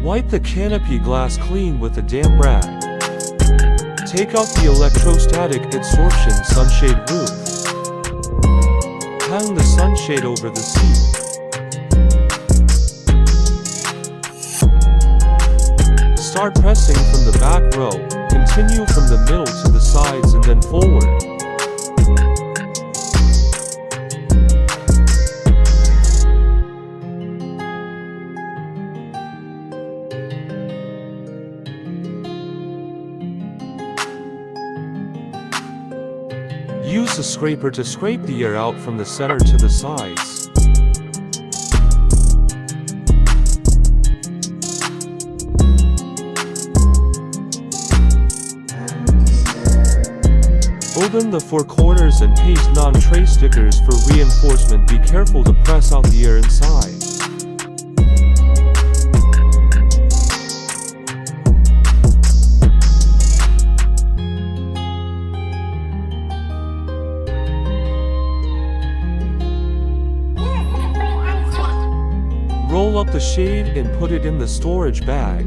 Wipe the canopy glass clean with a damp rag. Take out the electrostatic adsorption sunshade roof. Hang the sunshade over the seat. Start pressing from the back row, continue from the middle to the sides and then forward. Use a scraper to scrape the air out from the center to the sides. Open the four corners and paste non-tray stickers for reinforcement. Be careful to press out the air inside. Roll up the shade and put it in the storage bag.